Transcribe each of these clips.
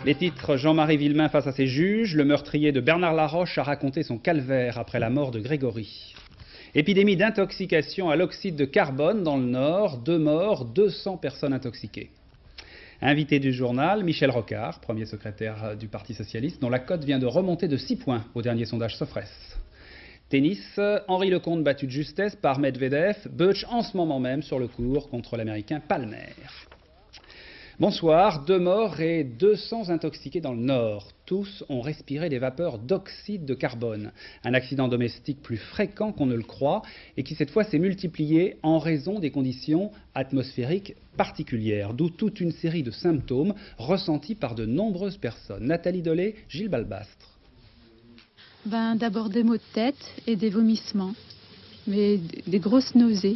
Les titres: Jean-Marie Villemain face à ses juges, le meurtrier de Bernard Laroche a raconté son calvaire après la mort de Grégory. Épidémie d'intoxication à l'oxyde de carbone dans le Nord, 2 morts, 200 personnes intoxiquées. Invité du journal, Michel Rocard, premier secrétaire du Parti socialiste, dont la cote vient de remonter de 6 points au dernier sondage Sofres. Tennis, Henri Lecomte battu de justesse par Medvedev, Butch en ce moment même sur le court contre l'Américain Palmer. Bonsoir, 2 morts et 200 intoxiqués dans le Nord. Tous ont respiré des vapeurs d'oxyde de carbone. Un accident domestique plus fréquent qu'on ne le croit et qui cette fois s'est multiplié en raison des conditions atmosphériques particulières. D'où toute une série de symptômes ressentis par de nombreuses personnes. Nathalie Dolé, Gilles Balbastre. D'abord des maux de tête et des vomissements, mais des grosses nausées.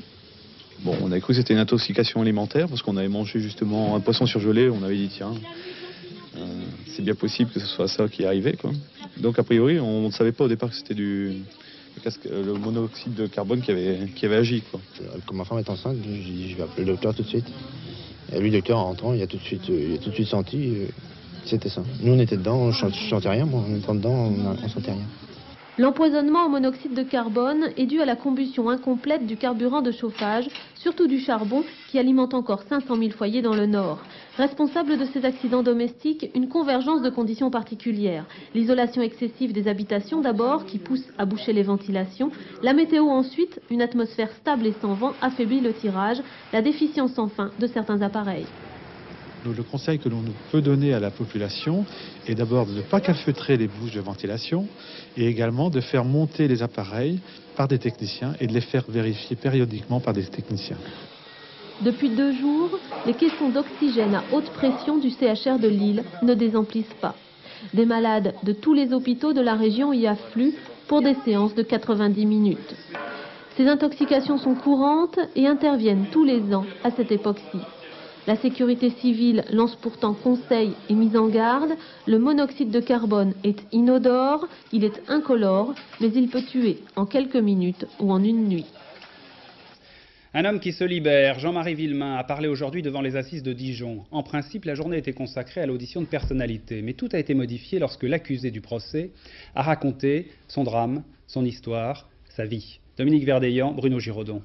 Bon, on a cru que c'était une intoxication alimentaire parce qu'on avait mangé justement un poisson surgelé. On avait dit tiens, c'est bien possible que ce soit ça qui est arrivé, quoi. Donc a priori, on ne savait pas au départ que c'était le monoxyde de carbone qui avait agi, quoi. Quand ma femme est enceinte, j'ai dit je vais appeler le docteur tout de suite. Et lui, le docteur, en rentrant, il a tout de suite senti c'était ça. Nous, on était dedans, je sentais rien, moi, en étant dedans, on sentait rien. L'empoisonnement au monoxyde de carbone est dû à la combustion incomplète du carburant de chauffage, surtout du charbon, qui alimente encore 500 000 foyers dans le Nord. Responsable de ces accidents domestiques, une convergence de conditions particulières. L'isolation excessive des habitations d'abord, qui pousse à boucher les ventilations. La météo ensuite, une atmosphère stable et sans vent affaiblit le tirage. La déficience sans fin de certains appareils. Le conseil que l'on peut donner à la population est d'abord de ne pas calfeutrer les bouches de ventilation et également de faire monter les appareils par des techniciens et de les faire vérifier périodiquement par des techniciens. Depuis 2 jours, les caissons d'oxygène à haute pression du CHR de Lille ne désemplissent pas. Des malades de tous les hôpitaux de la région y affluent pour des séances de 90 minutes. Ces intoxications sont courantes et interviennent tous les ans à cette époque-ci. La sécurité civile lance pourtant conseils et mise en garde. Le monoxyde de carbone est inodore, il est incolore, mais il peut tuer en quelques minutes ou en une nuit. Un homme qui se libère, Jean-Marie Villemain, a parlé aujourd'hui devant les assises de Dijon. En principe, la journée était consacrée à l'audition de personnalités, mais tout a été modifié lorsque l'accusé du procès a raconté son drame, son histoire, sa vie. Dominique Verdeillan, Bruno Giraudon.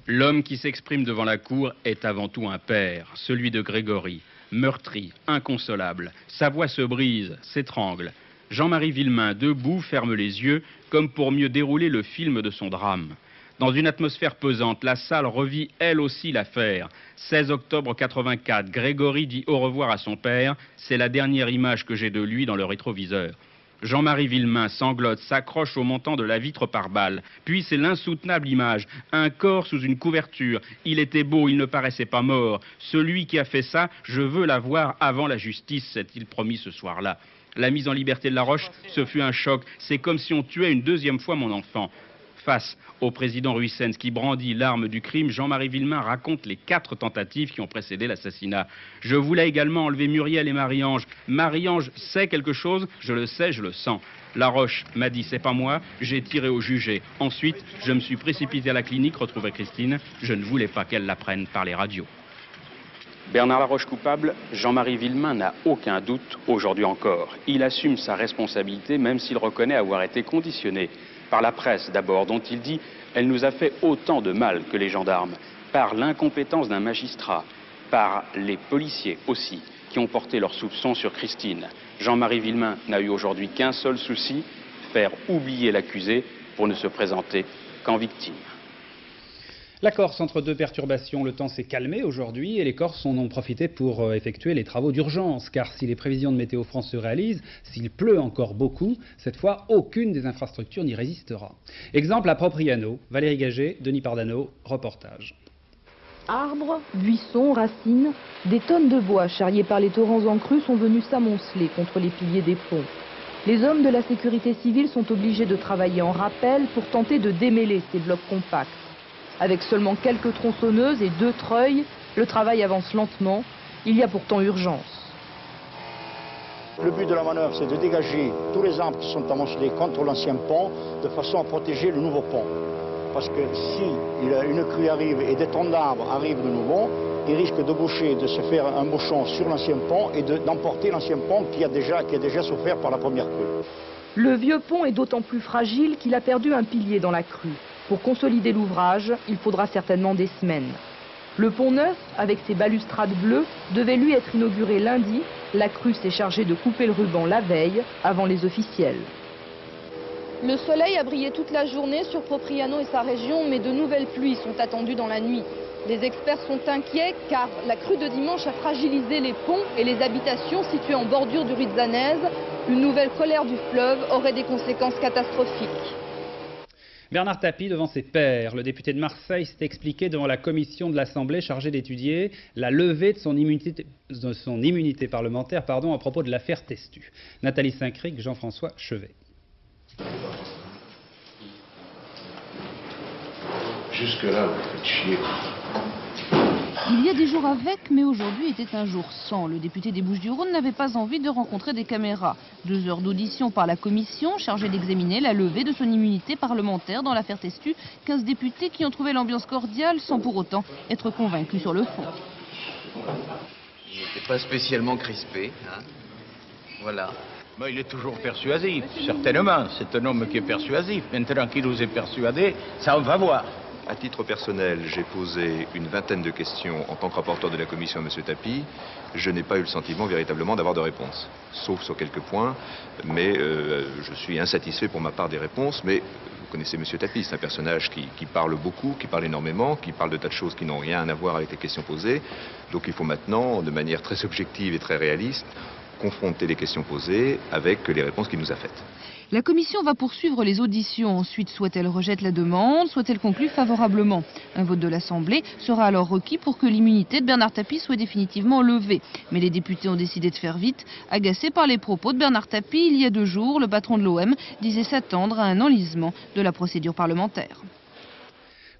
L'homme qui s'exprime devant la cour est avant tout un père, celui de Grégory, meurtri, inconsolable. Sa voix se brise, s'étrangle. Jean-Marie Villemain, debout, ferme les yeux, comme pour mieux dérouler le film de son drame. Dans une atmosphère pesante, la salle revit elle aussi l'affaire. 16 octobre 84, Grégory dit au revoir à son père. C'est la dernière image que j'ai de lui dans le rétroviseur. Jean-Marie Villemain sanglote, s'accroche au montant de la vitre par balle. Puis c'est l'insoutenable image, un corps sous une couverture. Il était beau, il ne paraissait pas mort. Celui qui a fait ça, je veux la voir avant la justice, s'est-il promis ce soir-là. La mise en liberté de Laroche, ce fut un choc. C'est comme si on tuait une 2e fois mon enfant. Face au président Ruissens qui brandit l'arme du crime, Jean-Marie Villemain raconte les 4 tentatives qui ont précédé l'assassinat. Je voulais également enlever Muriel et Marie-Ange. Marie-Ange sait quelque chose, je le sais, je le sens. Laroche m'a dit c'est pas moi, j'ai tiré au jugé. Ensuite, je me suis précipité à la clinique retrouver Christine. Je ne voulais pas qu'elle l'apprenne par les radios. Bernard Laroche coupable, Jean-Marie Villemain n'a aucun doute aujourd'hui encore. Il assume sa responsabilité même s'il reconnaît avoir été conditionné. Par la presse d'abord, dont il dit « elle nous a fait autant de mal que les gendarmes », par l'incompétence d'un magistrat, par les policiers aussi, qui ont porté leurs soupçons sur Christine. Jean-Marie Villemain n'a eu aujourd'hui qu'un seul souci, faire oublier l'accusé pour ne se présenter qu'en victime. La Corse, entre 2 perturbations, le temps s'est calmé aujourd'hui et les Corses en ont profité pour effectuer les travaux d'urgence. Car si les prévisions de Météo France se réalisent, s'il pleut encore beaucoup, cette fois, aucune des infrastructures n'y résistera. Exemple à Propriano, Valérie Gagé, Denis Pardano, reportage. Arbres, buissons, racines, des tonnes de bois charriés par les torrents en crue sont venus s'amonceler contre les piliers des ponts. Les hommes de la sécurité civile sont obligés de travailler en rappel pour tenter de démêler ces blocs compacts. Avec seulement quelques tronçonneuses et 2 treuils, le travail avance lentement. Il y a pourtant urgence. Le but de la manœuvre, c'est de dégager tous les arbres qui sont amoncelés contre l'ancien pont, de façon à protéger le nouveau pont. Parce que si une crue arrive et des troncs d'arbres arrivent de nouveau, il risque de boucher, de se faire un bouchon sur l'ancien pont et d'emporter l'ancien pont qui a déjà souffert par la première crue. Le vieux pont est d'autant plus fragile qu'il a perdu un pilier dans la crue. Pour consolider l'ouvrage, il faudra certainement des semaines. Le pont neuf, avec ses balustrades bleues, devait lui être inauguré lundi. La crue s'est chargée de couper le ruban la veille, avant les officiels. Le soleil a brillé toute la journée sur Propriano et sa région, mais de nouvelles pluies sont attendues dans la nuit. Les experts sont inquiets car la crue de dimanche a fragilisé les ponts et les habitations situées en bordure du Rizzanese. Une nouvelle colère du fleuve aurait des conséquences catastrophiques. Bernard Tapie devant ses pairs. Le député de Marseille s'est expliqué devant la commission de l'Assemblée chargée d'étudier la levée de son immunité parlementaire à propos de l'affaire Testu. Nathalie Saint-Cric, Jean-François Chevet. Jusque-là, vous faites chier. Il y a des jours avec, mais aujourd'hui était un jour sans. Le député des Bouches-du-Rhône n'avait pas envie de rencontrer des caméras. 2 heures d'audition par la commission chargée d'examiner la levée de son immunité parlementaire dans l'affaire Testu. 15 députés qui ont trouvé l'ambiance cordiale sans pour autant être convaincus sur le fond. Il n'était pas spécialement crispé, hein. Voilà. Mais il est toujours persuasif, certainement. C'est un homme qui est persuasif. Maintenant qu'il nous est persuadé, ça on va voir. À titre personnel, j'ai posé une vingtaine de questions en tant que rapporteur de la commission à M. Tapie. Je n'ai pas eu le sentiment véritablement d'avoir de réponse, sauf sur quelques points, mais je suis insatisfait pour ma part des réponses. Mais vous connaissez M. Tapie, c'est un personnage qui parle beaucoup, qui parle énormément, qui parle de tas de choses qui n'ont rien à voir avec les questions posées. Donc il faut maintenant, de manière très objective et très réaliste, confronter les questions posées avec les réponses qu'il nous a faites. La commission va poursuivre les auditions. Ensuite, soit elle rejette la demande, soit elle conclut favorablement. Un vote de l'Assemblée sera alors requis pour que l'immunité de Bernard Tapie soit définitivement levée. Mais les députés ont décidé de faire vite. Agacés par les propos de Bernard Tapie, il y a 2 jours, le patron de l'OM disait s'attendre à un enlisement de la procédure parlementaire.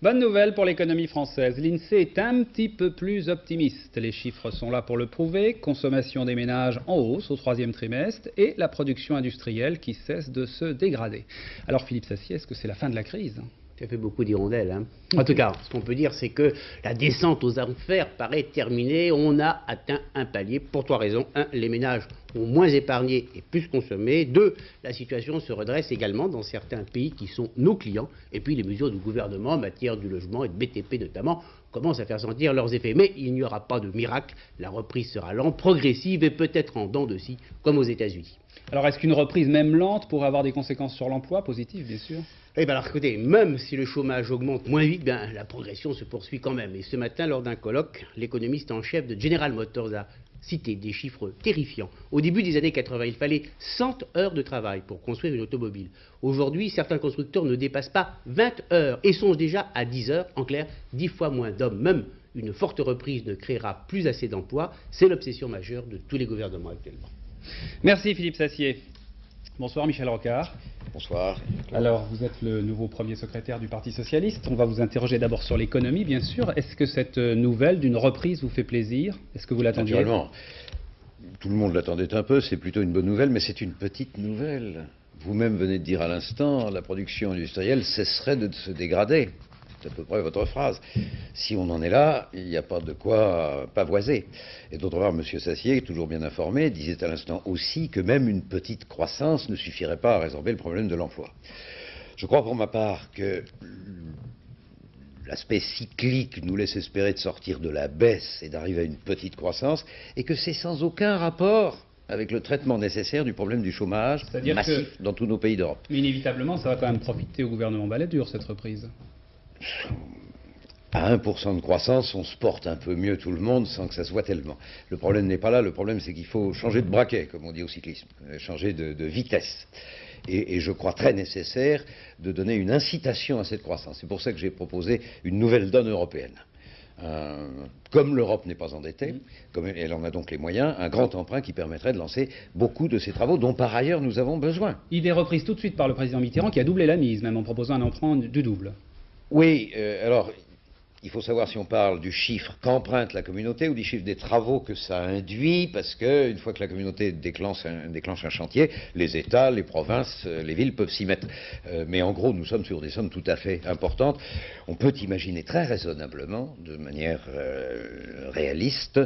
Bonne nouvelle pour l'économie française. L'INSEE est un petit peu plus optimiste. Les chiffres sont là pour le prouver. Consommation des ménages en hausse au 3e trimestre et la production industrielle qui cesse de se dégrader. Alors Philippe Sassier, est-ce que c'est la fin de la crise ? Ça fait beaucoup d'hirondelles. Hein. En tout cas, ce qu'on peut dire, c'est que la descente aux enfers paraît terminée. On a atteint un palier pour 3 raisons. 1, les ménages ont moins épargné et plus consommé. 2, la situation se redresse également dans certains pays qui sont nos clients. Et puis les mesures du gouvernement en matière du logement et de BTP notamment commencent à faire sentir leurs effets. Mais il n'y aura pas de miracle. La reprise sera lente, progressive et peut-être en dents de scie, comme aux États-Unis. Alors est-ce qu'une reprise même lente pourrait avoir des conséquences sur l'emploi positives, bien sûr ? Eh bien alors écoutez, même si le chômage augmente moins vite, bien, la progression se poursuit quand même. Et ce matin, lors d'un colloque, l'économiste en chef de General Motors a cité des chiffres terrifiants. Au début des années 80, il fallait 100 heures de travail pour construire une automobile. Aujourd'hui, certains constructeurs ne dépassent pas 20 heures et songent déjà à 10 heures. En clair, 10 fois moins d'hommes. Même une forte reprise ne créera plus assez d'emplois. C'est l'obsession majeure de tous les gouvernements actuellement. Merci Philippe Sassier. Bonsoir Michel Rocard. Bonsoir. Alors, vous êtes le nouveau premier secrétaire du Parti Socialiste. On va vous interroger d'abord sur l'économie, bien sûr. Est-ce que cette nouvelle d'une reprise vous fait plaisir? Est-ce que vous l'attendiez? Naturellement. Tout le monde l'attendait un peu. C'est plutôt une bonne nouvelle, mais c'est une petite nouvelle. Vous-même venez de dire à l'instant, la production industrielle cesserait de se dégrader. C'est à peu près votre phrase. Si on en est là, il n'y a pas de quoi pavoiser. Et d'autre part, M. Sassier, toujours bien informé, disait à l'instant aussi que même une petite croissance ne suffirait pas à résorber le problème de l'emploi. Je crois pour ma part que l'aspect cyclique nous laisse espérer de sortir de la baisse et d'arriver à une petite croissance, et que c'est sans aucun rapport avec le traitement nécessaire du problème du chômage massif dans tous nos pays d'Europe. Mais inévitablement, ça va quand même profiter au gouvernement Balladur, cette reprise. À 1% de croissance, on se porte un peu mieux tout le monde sans que ça se voit tellement. Le problème n'est pas là, le problème c'est qu'il faut changer de braquet, comme on dit au cyclisme, changer de vitesse. Et je crois très nécessaire de donner une incitation à cette croissance. C'est pour ça que j'ai proposé une nouvelle donne européenne. Comme l'Europe n'est pas endettée, comme elle en a donc les moyens, un grand emprunt qui permettrait de lancer beaucoup de ces travaux dont par ailleurs nous avons besoin. Idée reprise tout de suite par le président Mitterrand qui a doublé la mise, même en proposant un emprunt du double. Oui, alors Il faut savoir si on parle du chiffre qu'emprunte la communauté ou du chiffre des travaux que ça induit, parce qu'une fois que la communauté déclenche un chantier, les États, les provinces, les villes peuvent s'y mettre. Mais en gros, nous sommes sur des sommes tout à fait importantes. On peut imaginer très raisonnablement, de manière réaliste,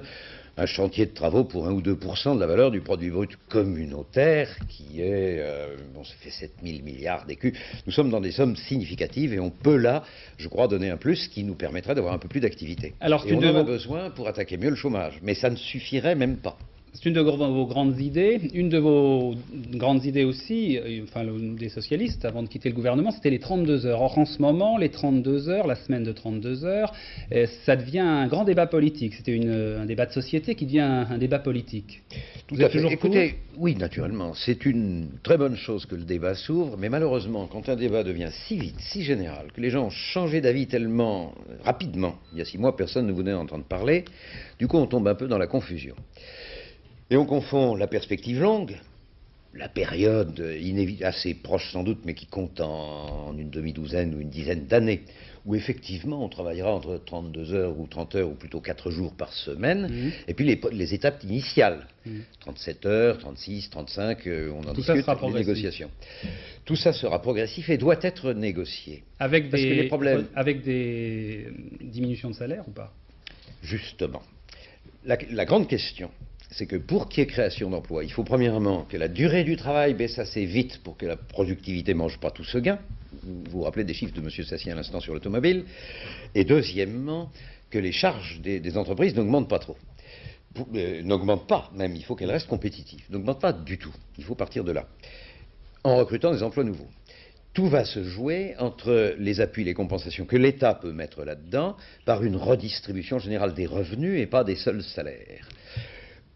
un chantier de travaux pour 1 ou 2% de la valeur du produit brut communautaire, qui est, ça fait 7 000 milliards d'écus. Nous sommes dans des sommes significatives et on peut là, je crois, donner un plus qui nous permettrait d'avoir un peu plus d'activité. Et on en a besoin pour attaquer mieux le chômage, mais ça ne suffirait même pas. C'est une de vos grandes idées. Une de vos grandes idées aussi, enfin des socialistes, avant de quitter le gouvernement, c'était les 32 heures. Or, en ce moment, les 32 heures, la semaine de 32 heures, ça devient un grand débat politique. C'était un débat de société qui devient un débat politique. Tout à fait. Écoutez, oui, naturellement, c'est une très bonne chose que le débat s'ouvre, mais malheureusement, quand un débat devient si vite, si général, que les gens ont changé d'avis tellement rapidement, il y a 6 mois, personne ne voulait entendre parler, du coup, on tombe un peu dans la confusion. Et on confond la perspective longue, la période assez proche sans doute, mais qui compte en une demi-douzaine ou une dizaine d'années, où effectivement on travaillera entre 32 heures ou 30 heures, ou plutôt 4 jours par semaine, et puis les étapes initiales, 37 heures, 36, 35, on en discute, les négociations. Tout ça sera progressif et doit être négocié. Avec des diminutions de salaire ou pas? Justement. La grande question, c'est que pour qu'il y ait création d'emplois, il faut premièrement que la durée du travail baisse assez vite pour que la productivité ne mange pas tout ce gain. Vous vous rappelez des chiffres de M. Sassy à l'instant sur l'automobile. Et deuxièmement, que les charges des entreprises n'augmentent pas trop. N'augmentent pas, même, il faut qu'elles restent compétitives. N'augmentent pas du tout. Il faut partir de là. En recrutant des emplois nouveaux. Tout va se jouer entre les appuis, les compensations que l'État peut mettre là-dedans, par une redistribution générale des revenus et pas des seuls salaires.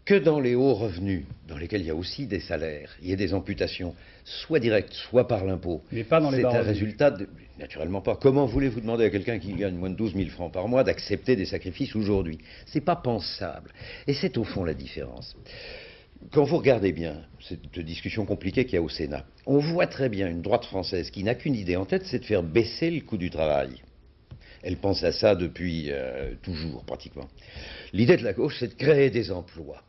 Que dans les hauts revenus, dans lesquels il y a aussi des salaires, il y ait des amputations, soit directes, soit par l'impôt. Mais pas dans les bas revenus. C'est un résultat de... Naturellement pas. Comment voulez-vous demander à quelqu'un qui gagne moins de 12 000 francs par mois d'accepter des sacrifices aujourd'hui? C'est pas pensable. Et c'est au fond la différence. Quand vous regardez bien cette discussion compliquée qu'il y a au Sénat, on voit très bien une droite française qui n'a qu'une idée en tête, c'est de faire baisser le coût du travail. Elle pense à ça depuis toujours, pratiquement. L'idée de la gauche, c'est de créer des emplois.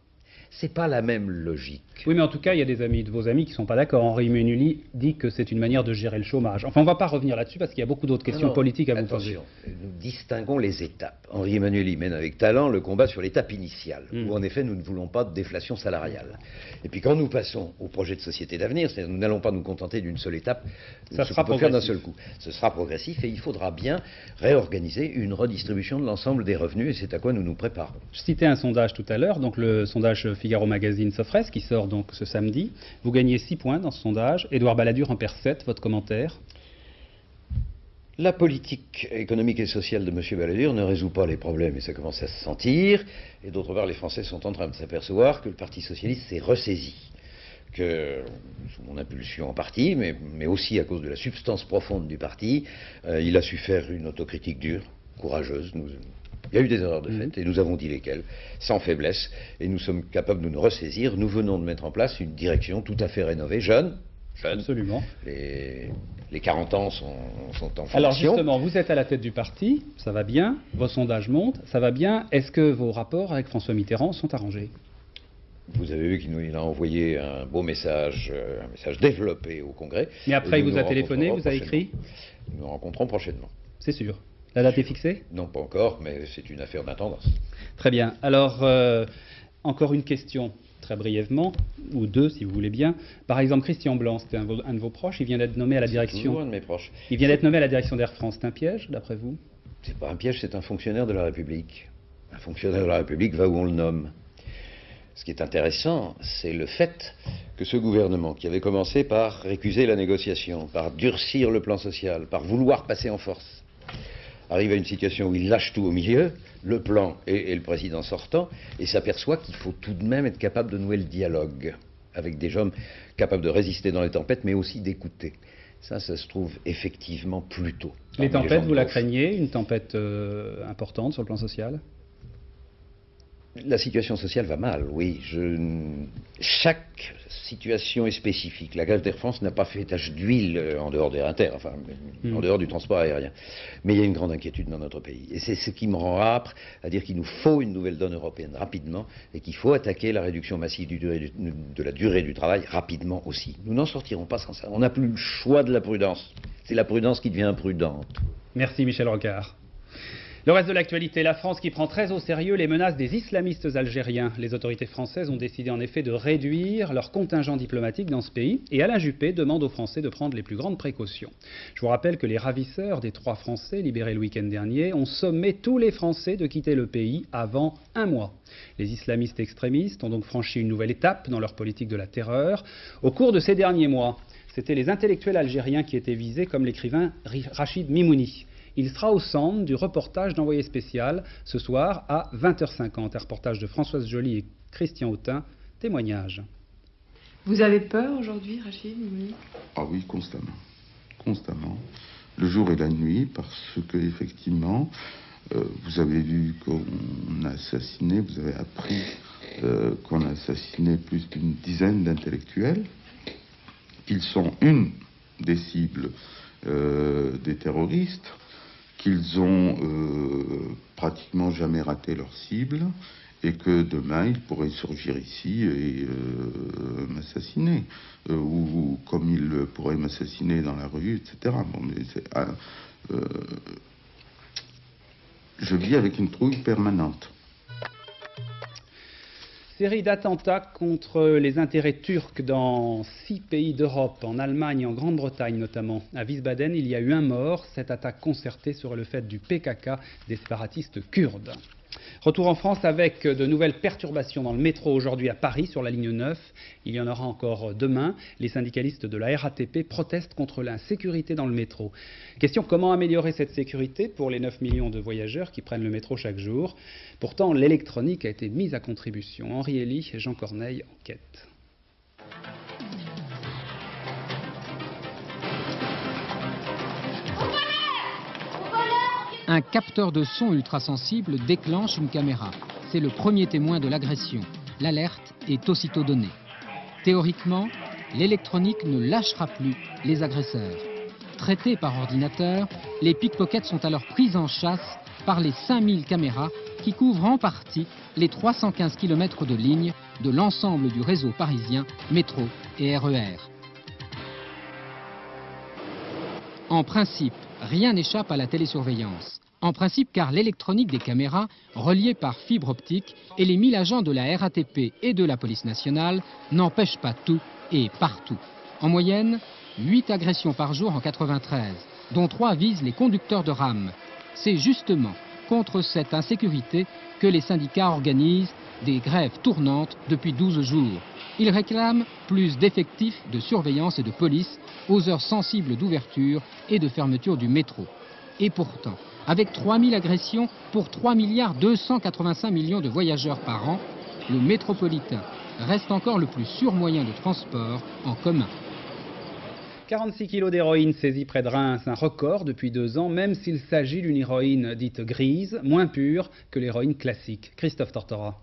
C'est pas la même logique. Oui, mais en tout cas, il y a de vos amis qui ne sont pas d'accord. Henri Menuli dit que c'est une manière de gérer le chômage. Enfin, on ne va pas revenir là-dessus parce qu'il y a beaucoup d'autres questions politiques à vous poser. Nous distinguons les étapes. Henri Menuli mène avec talent le combat sur l'étape initiale, où en effet, nous ne voulons pas de déflation salariale. Et puis quand nous passons au projet de société d'avenir, c'est-à-dire nous n'allons pas nous contenter d'une seule étape, ça sera faire d'un seul coup. Ce sera progressif et il faudra bien réorganiser une redistribution de l'ensemble des revenus et c'est à quoi nous nous préparons. Je citais un sondage tout à l'heure, donc le sondage Figaro Magazine Sofres, qui sort donc ce samedi. Vous gagnez 6 points dans ce sondage. Édouard Balladur en perd 7. Votre commentaire? La politique économique et sociale de M. Balladur ne résout pas les problèmes et ça commence à se sentir. Et d'autre part, les Français sont en train de s'apercevoir que le Parti socialiste s'est ressaisi. Que, sous mon impulsion en partie, mais aussi à cause de la substance profonde du parti, il a su faire une autocritique dure, courageuse. Il y a eu des erreurs de fait, et nous avons dit lesquelles, sans faiblesse, et nous sommes capables de nous ressaisir. Nous venons de mettre en place une direction tout à fait rénovée, jeune. Absolument. Les 40 ans sont en formation. Alors justement, vous êtes à la tête du parti, ça va bien, vos sondages montent, ça va bien. Est-ce que vos rapports avec François Mitterrand sont arrangés? Vous avez vu qu'il a envoyé un beau message, un message développé au Congrès. Mais après, il vous a téléphoné, vous a écrit? Nous nous rencontrons prochainement. C'est sûr. La date est fixée? Non, pas encore, mais c'est une affaire d'intendance. Très bien. Alors, encore une question, très brièvement, ou deux si vous voulez bien. Par exemple, Christian Blanc, c'était un de vos proches, il vient d'être nommé à la direction... Toujours un de mes proches. Il vient d'être nommé à la direction d'Air France. C'est un piège, d'après vous? C'est pas un piège, c'est un fonctionnaire de la République. Un fonctionnaire de la République va où on le nomme. Ce qui est intéressant, c'est le fait que ce gouvernement, qui avait commencé par récuser la négociation, par durcir le plan social, par vouloir passer en force, arrive à une situation où il lâche tout au milieu, le plan et le président sortant, et s'aperçoit qu'il faut tout de même être capable de nouer le dialogue avec des hommes capables de résister dans les tempêtes, mais aussi d'écouter. Ça se trouve effectivement plus tôt. Les tempêtes, vous la craignez, une tempête importante sur le plan social? La situation sociale va mal, oui. Chaque situation est spécifique. La grève d'Air France n'a pas fait tache d'huile en dehors d'Air Inter, enfin, en dehors du transport aérien. Mais il y a une grande inquiétude dans notre pays. Et c'est ce qui me rend âpre à dire qu'il nous faut une nouvelle donne européenne rapidement et qu'il faut attaquer la réduction massive de la durée du travail rapidement aussi. Nous n'en sortirons pas sans ça. On n'a plus le choix de la prudence. C'est la prudence qui devient imprudente. Merci Michel Rocard. Le reste de l'actualité, la France qui prend très au sérieux les menaces des islamistes algériens. Les autorités françaises ont décidé en effet de réduire leur contingent diplomatique dans ce pays et Alain Juppé demande aux Français de prendre les plus grandes précautions. Je vous rappelle que les ravisseurs des 3 Français libérés le week-end dernier ont sommé tous les Français de quitter le pays avant 1 mois. Les islamistes extrémistes ont donc franchi une nouvelle étape dans leur politique de la terreur. Au cours de ces derniers mois, c'était les intellectuels algériens qui étaient visés comme l'écrivain Rachid Mimouni. Il sera au centre du reportage d'Envoyé spécial ce soir à 20h50. Un reportage de Françoise Joly et Christian Autin. Témoignage. Vous avez peur aujourd'hui, Rachid Mimouni ? Ah oui, constamment. Constamment. Le jour et la nuit, parce que effectivement, vous avez vu qu'on a assassiné, vous avez appris qu'on a assassiné plus d'une dizaine d'intellectuels, qu'ils sont une des cibles des terroristes, qu'ils ont pratiquement jamais raté leur cible et que demain ils pourraient surgir ici et m'assassiner ou comme ils pourraient m'assassiner dans la rue, etc. Bon, mais je vis avec une trouille permanente. Série d'attentats contre les intérêts turcs dans 6 pays d'Europe, en Allemagne et en Grande-Bretagne notamment. À Wiesbaden, il y a eu un mort. Cette attaque concertée serait le fait du PKK, des séparatistes kurdes. Retour en France avec de nouvelles perturbations dans le métro aujourd'hui à Paris sur la ligne 9. Il y en aura encore demain. Les syndicalistes de la RATP protestent contre l'insécurité dans le métro. Question: comment améliorer cette sécurité pour les 9 millions de voyageurs qui prennent le métro chaque jour? Pourtant, l'électronique a été mise à contribution. Henri Elie et Jean Corneille enquêtent. Un capteur de son ultrasensible déclenche une caméra. C'est le premier témoin de l'agression. L'alerte est aussitôt donnée. Théoriquement, l'électronique ne lâchera plus les agresseurs. Traités par ordinateur, les pickpockets sont alors pris en chasse par les 5000 caméras qui couvrent en partie les 315 km de ligne de l'ensemble du réseau parisien, métro et RER. En principe, rien n'échappe à la télésurveillance. En principe, car l'électronique des caméras, reliée par fibre optique, et les 1000 agents de la RATP et de la police nationale n'empêchent pas tout et partout. En moyenne, 8 agressions par jour en 93, dont 3 visent les conducteurs de rames. C'est justement contre cette insécurité que les syndicats organisent des grèves tournantes depuis 12 jours. Ils réclament plus d'effectifs de surveillance et de police aux heures sensibles d'ouverture et de fermeture du métro. Et pourtant, avec 3000 agressions pour 3,285 milliards de voyageurs par an, le métropolitain reste encore le plus sûr moyen de transport en commun. 46 kilos d'héroïne saisie près de Reims, un record depuis 2 ans, même s'il s'agit d'une héroïne dite grise, moins pure que l'héroïne classique. Christophe Tortora.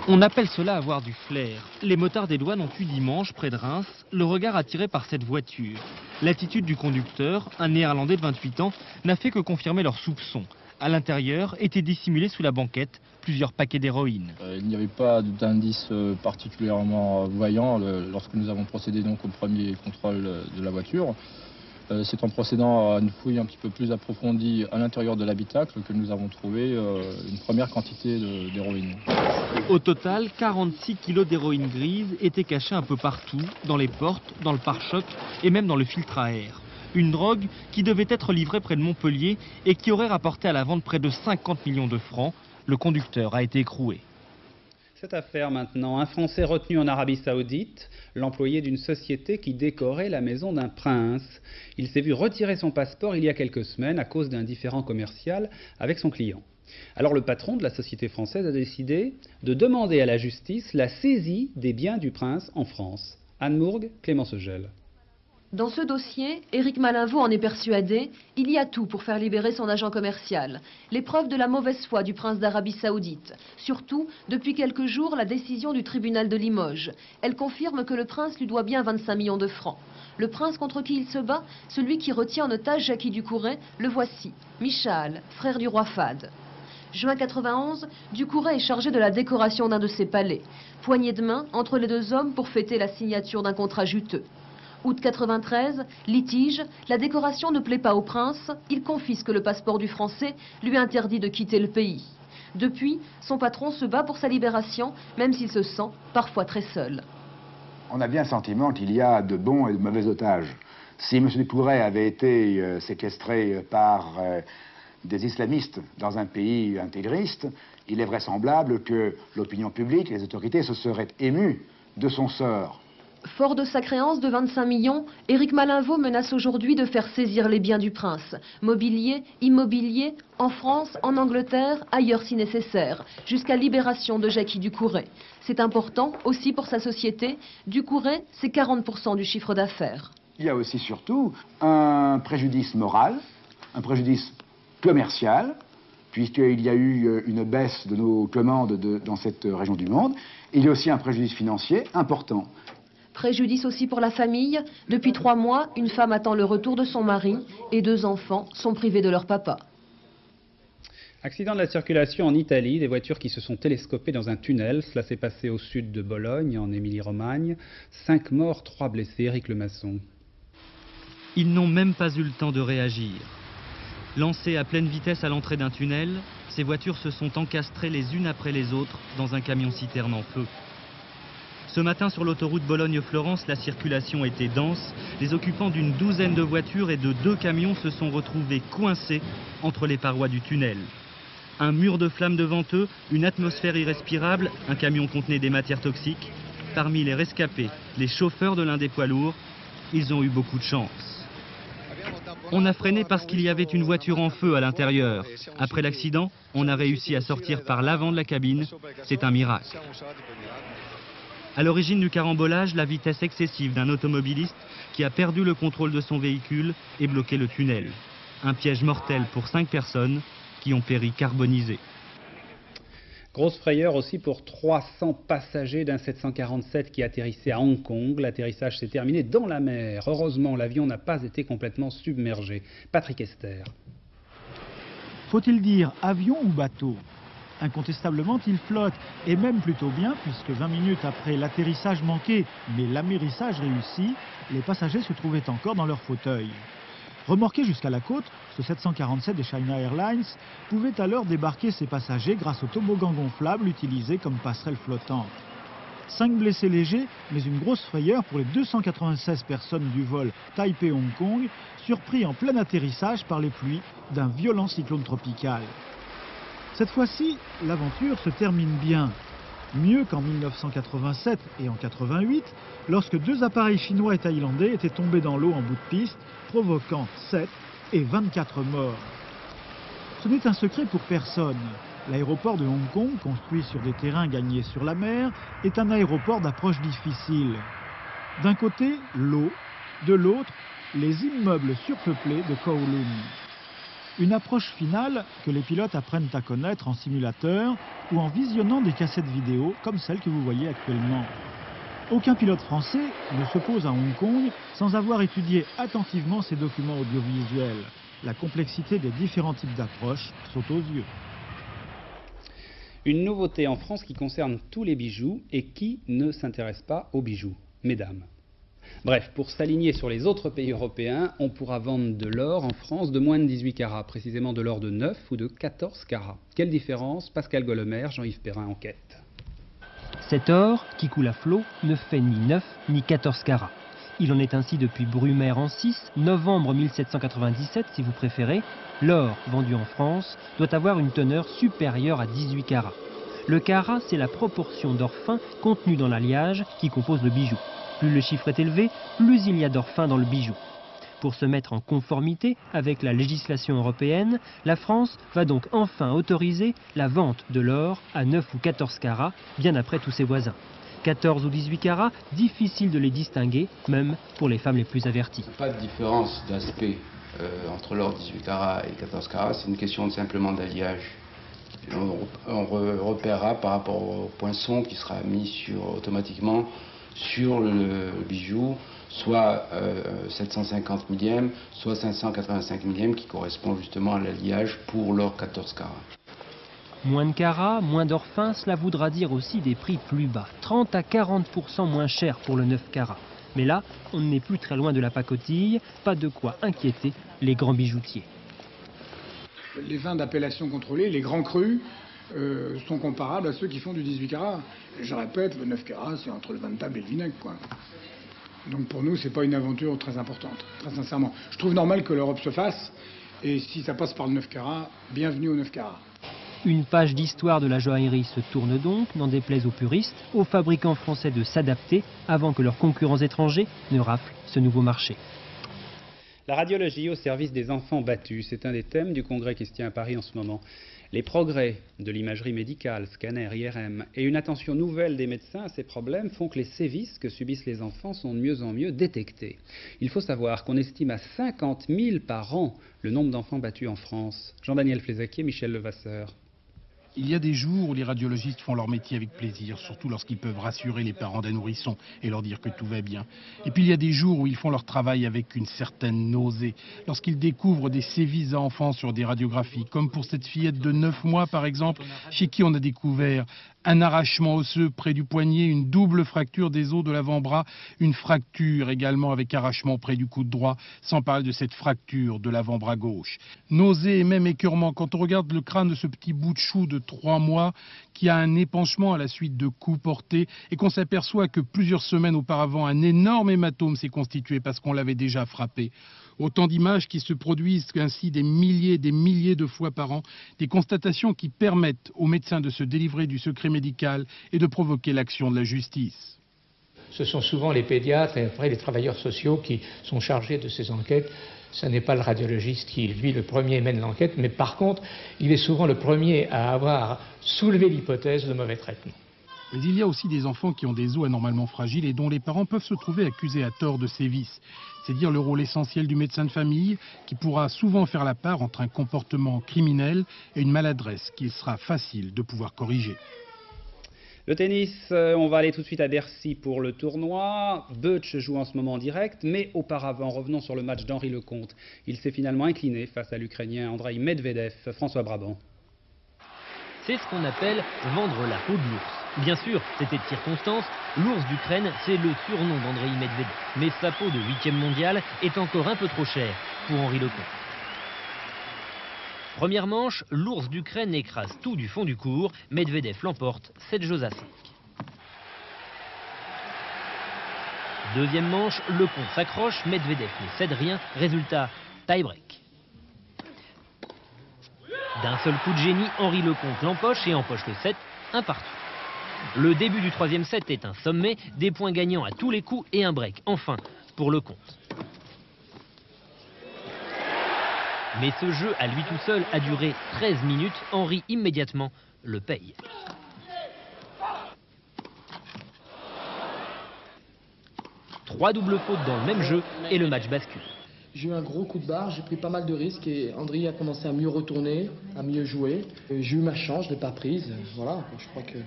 On appelle cela avoir du flair. Les motards des douanes ont eu dimanche, près de Reims, le regard attiré par cette voiture. L'attitude du conducteur, un néerlandais de 28 ans, n'a fait que confirmer leurs soupçons. À l'intérieur étaient dissimulés sous la banquette plusieurs paquets d'héroïne. Il n'y avait pas d'indice particulièrement voyant lorsque nous avons procédé donc au premier contrôle de la voiture. C'est en procédant à une fouille un petit peu plus approfondie à l'intérieur de l'habitacle que nous avons trouvé une première quantité d'héroïne. Au total, 46 kilos d'héroïne grise étaient cachés un peu partout, dans les portes, dans le pare-choc et même dans le filtre à air. Une drogue qui devait être livrée près de Montpellier et qui aurait rapporté à la vente près de 50 millions de francs. Le conducteur a été écroué. Cette affaire maintenant, un Français retenu en Arabie Saoudite, l'employé d'une société qui décorait la maison d'un prince. Il s'est vu retirer son passeport il y a quelques semaines à cause d'un différend commercial avec son client. Alors le patron de la société française a décidé de demander à la justice la saisie des biens du prince en France. Anne Mourgue, Clément Segel. Dans ce dossier, Éric Malinvaud en est persuadé, il y a tout pour faire libérer son agent commercial. Les preuves de la mauvaise foi du prince d'Arabie Saoudite. Surtout, depuis quelques jours, la décision du tribunal de Limoges. Elle confirme que le prince lui doit bien 25 millions de francs. Le prince contre qui il se bat, celui qui retient en otage Jackie Ducouret, le voici, Michal, frère du roi Fahd. Juin 91, Ducouret est chargé de la décoration d'un de ses palais. Poignée de main entre les deux hommes pour fêter la signature d'un contrat juteux. Août 93, litige, la décoration ne plaît pas au prince, il confisque le passeport du français, lui interdit de quitter le pays. Depuis, son patron se bat pour sa libération, même s'il se sent parfois très seul. On a bien le sentiment qu'il y a de bons et de mauvais otages. Si M. Ducouret avait été séquestré par des islamistes dans un pays intégriste, il est vraisemblable que l'opinion publique et les autorités se seraient émues de son sort. Fort de sa créance de 25 millions, Éric Malinvaud menace aujourd'hui de faire saisir les biens du prince. Mobilier, immobilier, en France, en Angleterre, ailleurs si nécessaire, jusqu'à libération de Jackie Ducouret. C'est important aussi pour sa société. Ducouret, c'est 40% du chiffre d'affaires. Il y a aussi surtout un préjudice moral, un préjudice commercial, puisqu'il y a eu une baisse de nos commandes dans cette région du monde. Il y a aussi un préjudice financier important. Préjudice aussi pour la famille. Depuis 3 mois, une femme attend le retour de son mari et 2 enfants sont privés de leur papa. Accident de la circulation en Italie, des voitures qui se sont télescopées dans un tunnel. Cela s'est passé au sud de Bologne, en Émilie-Romagne. 5 morts, 3 blessés. Éric Lemasson. Ils n'ont même pas eu le temps de réagir. Lancées à pleine vitesse à l'entrée d'un tunnel, ces voitures se sont encastrées les unes après les autres dans un camion-citerne en feu. Ce matin, sur l'autoroute Bologne-Florence, la circulation était dense. Les occupants d'une douzaine de voitures et de 2 camions se sont retrouvés coincés entre les parois du tunnel. Un mur de flammes devant eux, une atmosphère irrespirable, un camion contenait des matières toxiques. Parmi les rescapés, les chauffeurs de l'un des poids lourds, ils ont eu beaucoup de chance. On a freiné parce qu'il y avait une voiture en feu à l'intérieur. Après l'accident, on a réussi à sortir par l'avant de la cabine. C'est un miracle. À l'origine du carambolage, la vitesse excessive d'un automobiliste qui a perdu le contrôle de son véhicule et bloqué le tunnel. Un piège mortel pour 5 personnes qui ont péri carbonisées. Grosse frayeur aussi pour 300 passagers d'un 747 qui atterrissait à Hong Kong. L'atterrissage s'est terminé dans la mer. Heureusement, l'avion n'a pas été complètement submergé. Patrick Esther. Faut-il dire avion ou bateau ? Incontestablement, il flotte, et même plutôt bien, puisque 20 minutes après l'atterrissage manqué, mais l'amérissage réussi, les passagers se trouvaient encore dans leur fauteuil. Remorqué jusqu'à la côte, ce 747 de China Airlines pouvait alors débarquer ses passagers grâce au toboggan gonflable utilisé comme passerelle flottante. 5 blessés légers, mais une grosse frayeur pour les 296 personnes du vol Taipei-Hong Kong, surpris en plein atterrissage par les pluies d'un violent cyclone tropical. Cette fois-ci, l'aventure se termine bien. Mieux qu'en 1987 et en 88, lorsque 2 appareils chinois et thaïlandais étaient tombés dans l'eau en bout de piste, provoquant 7 et 24 morts. Ce n'est un secret pour personne. L'aéroport de Hong Kong, construit sur des terrains gagnés sur la mer, est un aéroport d'approche difficile. D'un côté, l'eau, de l'autre, les immeubles surpeuplés de Kowloon. Une approche finale que les pilotes apprennent à connaître en simulateur ou en visionnant des cassettes vidéo comme celle que vous voyez actuellement. Aucun pilote français ne se pose à Hong Kong sans avoir étudié attentivement ces documents audiovisuels. La complexité des différents types d'approches saute aux yeux. Une nouveauté en France qui concerne tous les bijoux et qui ne s'intéresse pas aux bijoux, mesdames. Bref, pour s'aligner sur les autres pays européens, on pourra vendre de l'or en France de moins de 18 carats, précisément de l'or de 9 ou de 14 carats. Quelle différence? Pascal Golomer, Jean-Yves Perrin, enquête. Cet or, qui coule à flot, ne fait ni 9 ni 14 carats. Il en est ainsi depuis Brumaire en 6, novembre 1797 si vous préférez. L'or vendu en France doit avoir une teneur supérieure à 18 carats. Le carat, c'est la proportion d'or fin contenu dans l'alliage qui compose le bijou. Plus le chiffre est élevé, plus il y a d'or fin dans le bijou. Pour se mettre en conformité avec la législation européenne, la France va donc enfin autoriser la vente de l'or à 9 ou 14 carats, bien après tous ses voisins. 14 ou 18 carats, difficile de les distinguer, même pour les femmes les plus averties. Pas de différence d'aspect entre l'or 18 carats et 14 carats, c'est une question simplement d'alliage. On repérera par rapport au poinçon qui sera mis automatiquement sur le bijou, soit 750 millième, soit 585 millième, qui correspond justement à l'alliage pour l'or 14 carats. Moins de carats, moins d'or fin, cela voudra dire aussi des prix plus bas, 30 à 40% moins cher pour le 9 carats. Mais là, on n'est plus très loin de la pacotille, pas de quoi inquiéter les grands bijoutiers. Les vins d'appellation contrôlée, les grands crus, sont comparables à ceux qui font du 18 carats. Je répète, le 9 carats, c'est entre le vin de table et le vinaigre, quoi. Donc pour nous, c'est pas une aventure très importante, très sincèrement. Je trouve normal que l'Europe se fasse, et si ça passe par le 9 carats, bienvenue au 9 carats. Une page d'histoire de la joaillerie se tourne donc, n'en déplaise aux puristes, aux fabricants français de s'adapter avant que leurs concurrents étrangers ne raflent ce nouveau marché. La radiologie au service des enfants battus, c'est un des thèmes du congrès qui se tient à Paris en ce moment. Les progrès de l'imagerie médicale, scanner, IRM et une attention nouvelle des médecins à ces problèmes font que les sévices que subissent les enfants sont de mieux en mieux détectés. Il faut savoir qu'on estime à 50 000 par an le nombre d'enfants battus en France. Jean-Daniel Flézaquier, Michel Levasseur. Il y a des jours où les radiologistes font leur métier avec plaisir, surtout lorsqu'ils peuvent rassurer les parents d'un nourrisson et leur dire que tout va bien. Et puis il y a des jours où ils font leur travail avec une certaine nausée, lorsqu'ils découvrent des sévices à enfants sur des radiographies, comme pour cette fillette de 9 mois par exemple, chez qui on a découvert un arrachement osseux près du poignet, une double fracture des os de l'avant-bras, une fracture également avec arrachement près du coude droit, sans parler de cette fracture de l'avant-bras gauche. Nausée et même écœurement quand on regarde le crâne de ce petit bout de chou de 3 mois qui a un épanchement à la suite de coups portés et qu'on s'aperçoit que plusieurs semaines auparavant, un énorme hématome s'est constitué parce qu'on l'avait déjà frappé. Autant d'images qui se produisent ainsi des milliers de fois par an, des constatations qui permettent aux médecins de se délivrer du secret médical et de provoquer l'action de la justice. Ce sont souvent les pédiatres et après les travailleurs sociaux qui sont chargés de ces enquêtes. Ce n'est pas le radiologiste qui, lui, le premier mène l'enquête, mais par contre, il est souvent le premier à avoir soulevé l'hypothèse de mauvais traitement. Mais il y a aussi des enfants qui ont des os anormalement fragiles et dont les parents peuvent se trouver accusés à tort de sévices. C'est dire le rôle essentiel du médecin de famille qui pourra souvent faire la part entre un comportement criminel et une maladresse qu'il sera facile de pouvoir corriger. Le tennis, on va aller tout de suite à Bercy pour le tournoi. Butch joue en ce moment en direct, mais auparavant, revenons sur le match d'Henri Lecomte. Il s'est finalement incliné face à l'Ukrainien Andrei Medvedev. François Brabant. C'est ce qu'on appelle vendre la peau de l'ours. Bien sûr, c'était de circonstance, l'ours d'Ukraine, c'est le surnom d'Andrei Medvedev. Mais sa peau de 8e mondial est encore un peu trop chère pour Henri Lecomte. Première manche, l'ours d'Ukraine écrase tout du fond du court. Medvedev l'emporte 7 jeux à 5. Deuxième manche, Lecomte s'accroche, Medvedev ne cède rien. Résultat, tie-break. D'un seul coup de génie, Henri Lecomte l'empoche et empoche le set, un partout. Le début du troisième set est un sommet, des points gagnants à tous les coups et un break, enfin, pour Lecomte. Mais ce jeu, à lui tout seul, a duré 13 minutes. Henri, immédiatement, le paye. Trois doubles fautes dans le même jeu et le match bascule. J'ai eu un gros coup de barre, j'ai pris pas mal de risques et Andrei a commencé à mieux retourner, à mieux jouer. J'ai eu ma chance, je l'ai pas prise. Voilà, je crois que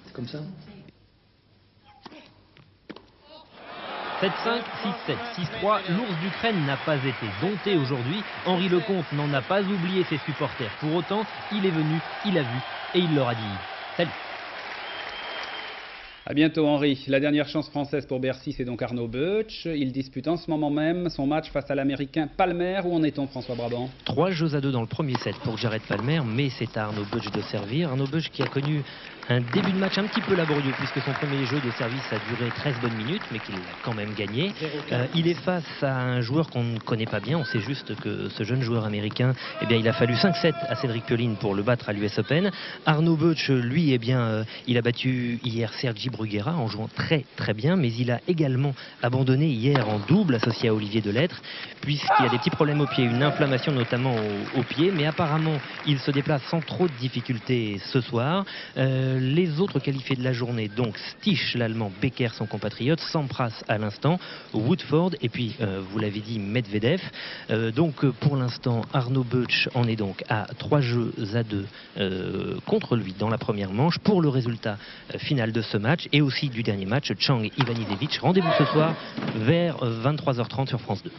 c'est comme ça. 7-5, 6-7, 6-3, l'ours d'Ukraine n'a pas été dompté aujourd'hui. Henri Lecomte n'en a pas oublié ses supporters. Pour autant, il est venu, il a vu et il leur a dit salut. À bientôt Henri. La dernière chance française pour Bercy, c'est donc Arnaud Butch. Il dispute en ce moment même son match face à l'Américain Palmer. Où en est-on, François Brabant? 3 jeux à 2 dans le premier set pour Jared Palmer, mais c'est à Arnaud Butch de servir. Arnaud Butch qui a connu un début de match un petit peu laborieux puisque son premier jeu de service a duré 13 bonnes minutes, mais qu'il a quand même gagné. Il est face à un joueur qu'on ne connaît pas bien. On sait juste que ce jeune joueur américain, eh bien, il a fallu 5-7 à Cédric Pioline pour le battre à l'US Open. Arnaud Butch, lui, eh bien, il a battu hier Sergi Bruguera en jouant très très bien, mais il a également abandonné hier en double associé à Olivier Delettre, puisqu'il y a des petits problèmes au pied, une inflammation notamment au pied, mais apparemment il se déplace sans trop de difficultés ce soir. Les autres qualifiés de la journée, donc Stich, l'Allemand, Becker, son compatriote, Sampras à l'instant, Woodford et puis, vous l'avez dit, Medvedev. Donc pour l'instant, Arnaud Böttch en est donc à 3-2 contre lui dans la première manche pour le résultat final de ce match et aussi du dernier match, Chang Ivanisevic. Rendez-vous ce soir vers 23h30 sur France 2.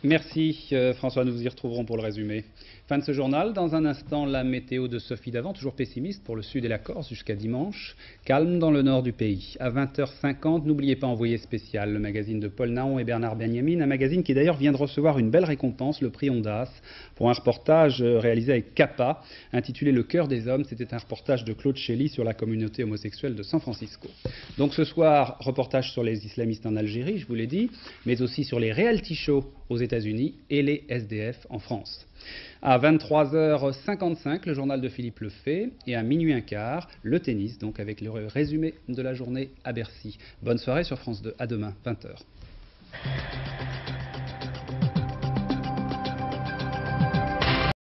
Merci François, nous vous y retrouverons pour le résumé. Fin de ce journal. Dans un instant, la météo de Sophie Davant, toujours pessimiste pour le sud et la Corse jusqu'à dimanche. Calme dans le nord du pays. À 20h50, n'oubliez pas Envoyé spécial, le magazine de Paul Naon et Bernard Benjamin, un magazine qui d'ailleurs vient de recevoir une belle récompense, le prix Ondas, pour un reportage réalisé avec CAPA, intitulé Le cœur des hommes. C'était un reportage de Claude Chély sur la communauté homosexuelle de San Francisco. Donc ce soir, reportage sur les islamistes en Algérie, je vous l'ai dit, mais aussi sur les reality shows aux États-Unis et les SDF en France. À 23h55, le journal de Philippe Lefebvre, et à minuit un quart, le tennis, donc avec le résumé de la journée à Bercy. Bonne soirée sur France 2, à demain, 20h.